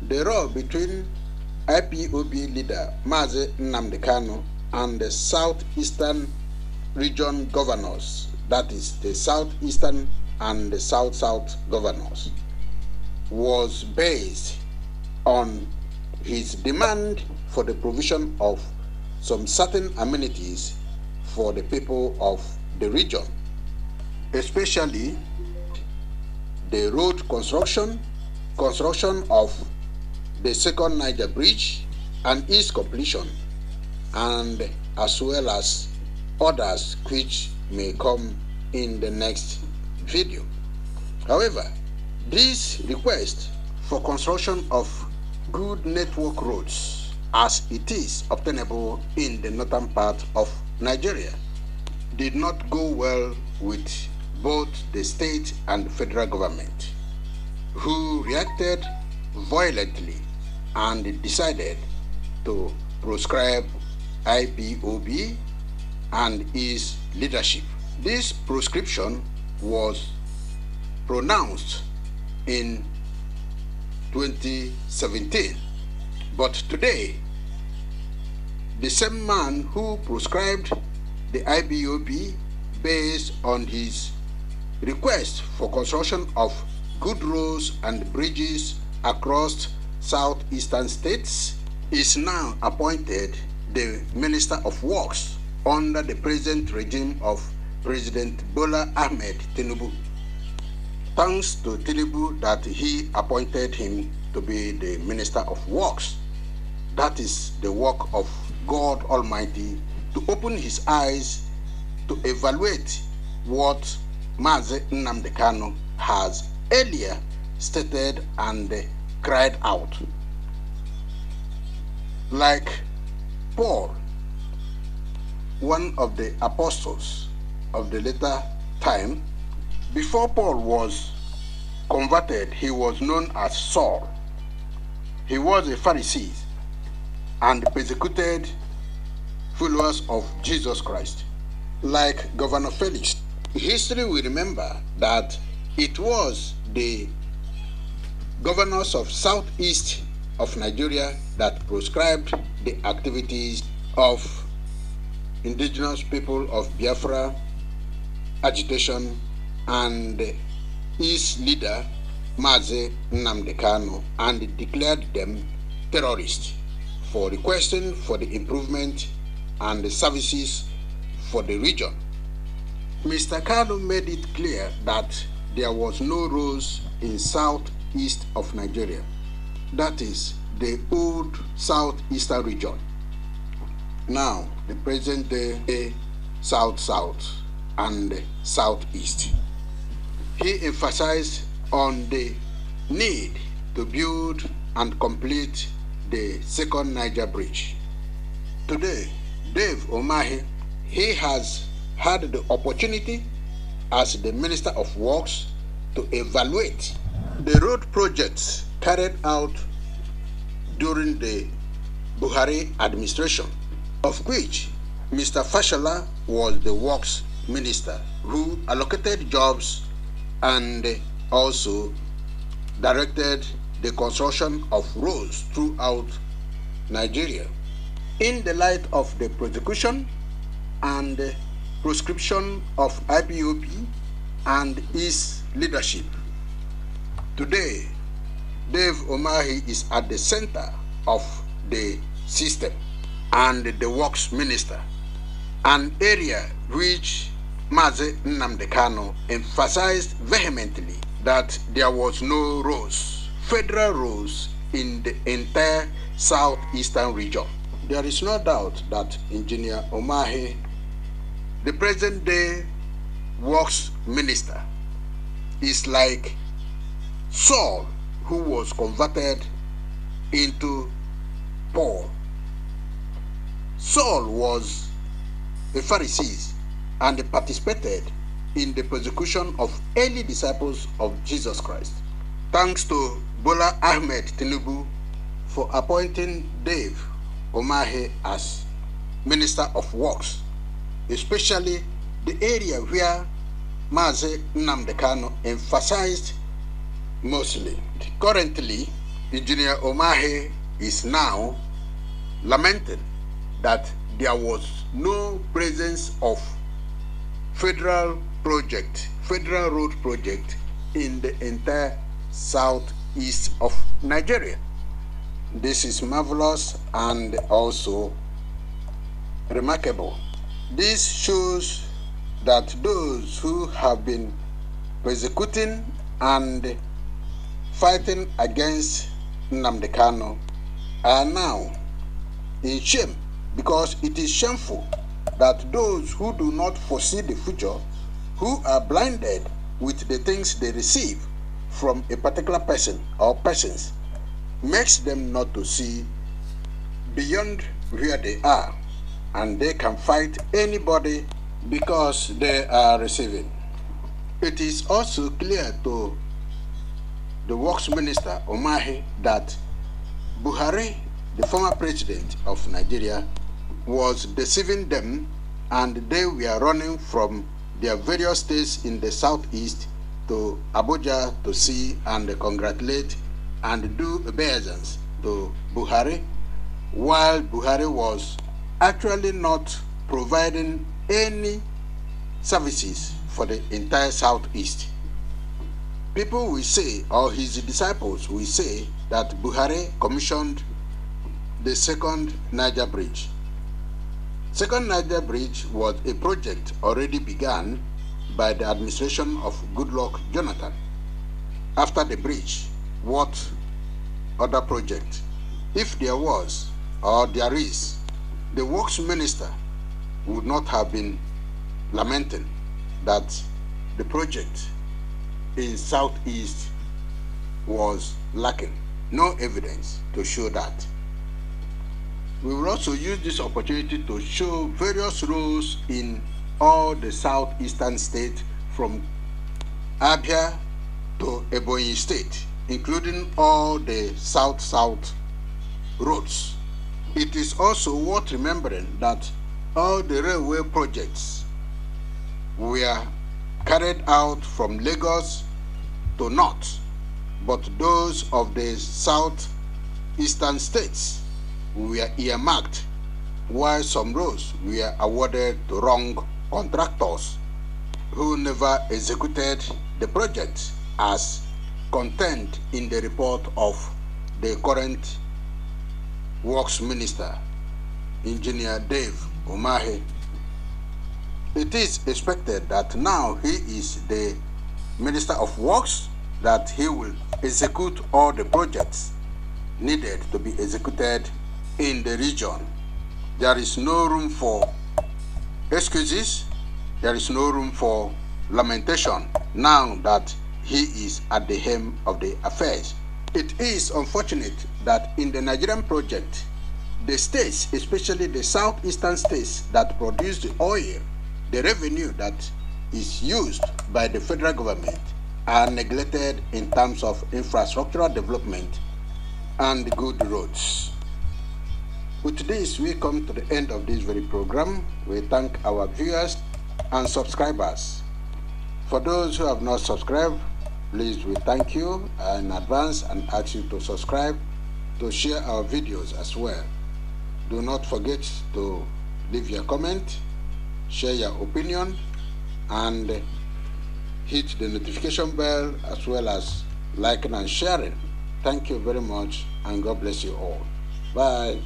The row between IPOB leader Mazi Nnamdi Kanu and the South Eastern region governors, that is the Southeastern and the South-South governors, was based on his demand for the provision of some certain amenities for the people of the region, especially the road construction of the second Niger Bridge and its completion, and as well as others which may come in the next video. However, this request for construction of good network roads, as it is obtainable in the northern part of Nigeria, did not go well with both the state and federal government, who reacted violently and decided to proscribe IPOB and its leadership. This proscription was pronounced in 2017, but today the same man who proscribed the IPOB based on his request for construction of good roads and bridges across southeastern states is now appointed the Minister of Works under the present regime of President Bola Ahmed Tinubu. Thanks to Tinubu that he appointed him to be the Minister of Works. That is the work of God Almighty to open his eyes to evaluate what Mazi Nnamdi Kanu has earlier stated and cried out. Like Paul, one of the apostles of the later time, before Paul was converted, he was known as Saul. He was a Pharisee and persecuted followers of Jesus Christ. Like Governor Felix, history will remember that it was the governors of Southeast of Nigeria that proscribed the activities of indigenous people of Biafra agitation and its leader Mazi Nnamdi Kanu, and declared them terrorists for requesting for the improvement and the services for the region. Mr. Kanu made it clear that there was no roads in southeast of Nigeria, that is the old southeastern region, now the present day south-south and southeast. He emphasized on the need to build and complete the second Niger Bridge. Today, Dave Umahi, he has had the opportunity as the Minister of Works to evaluate the road projects carried out during the Buhari administration, of which Mr. Fashola was the Works Minister, who allocated jobs and also directed the construction of roads throughout Nigeria. In the light of the prosecution and proscription of IPOB and its leadership, today Dave Umahi is at the center of the system and the Works Minister, an area which Mazi Nnamdi Kanu emphasized vehemently that there was no roads, federal roads, in the entire southeastern region. There is no doubt that Engineer Umahi, the present day Works Minister, is like Saul, who was converted into Paul. Saul was a Pharisee and participated in the persecution of early disciples of Jesus Christ. Thanks to Bola Ahmed Tinubu for appointing Dave Umahi as Minister of Works, especially the area where Mazi Nnamdi Kanu emphasized mostly. Currently, Engineer Umahi is now lamenting that there was no presence of federal road project in the entire southeast of Nigeria. This is marvelous and also remarkable. This shows that those who have been persecuting and fighting against Nnamdi Kanu are now in shame, because it is shameful that those who do not foresee the future, who are blinded with the things they receive from a particular person or persons, makes them not to see beyond where they are, and they can fight anybody because they are receiving. It is also clear to the Works Minister Umahi that Buhari, the former president of Nigeria, was deceiving them, and they were running from their various states in the southeast to Abuja to see and congratulate and do obeisance to Buhari, while Buhari was actually not providing any services for the entire southeast. People will say, or his disciples will say, that Buhari commissioned the second Niger Bridge. Second Niger Bridge was a project already begun by the administration of Goodluck Jonathan. After the bridge, what other project? If there was, or there is, the Works Minister would not have been lamenting that the project in Southeast was lacking. No evidence to show that. We will also use this opportunity to show various roles in all the southeastern states from Abia to Ebonyi State, including all the south-south roads. It is also worth remembering that all the railway projects were carried out from Lagos to north, but those of the southeastern states were earmarked, while some roads were awarded to wrong contractors who never executed the project, as contained in the report of the current Works Minister, Engineer Dave Umahi. It is expected that now he is the Minister of Works, that he will execute all the projects needed to be executed in the region. There is no room for excuses. There is no room for lamentation now that he is at the helm of the affairs. It is unfortunate that in the Nigerian project, the states, especially the southeastern states that produce the oil, the revenue that is used by the federal government, are neglected in terms of infrastructural development and good roads. With this, we come to the end of this very program. We thank our viewers and subscribers. For those who have not subscribed, please, we thank you in advance and ask you to subscribe, to share our videos as well. Do not forget to leave your comment, share your opinion, and hit the notification bell, as well as liking and sharing. Thank you very much, and God bless you all. Bye.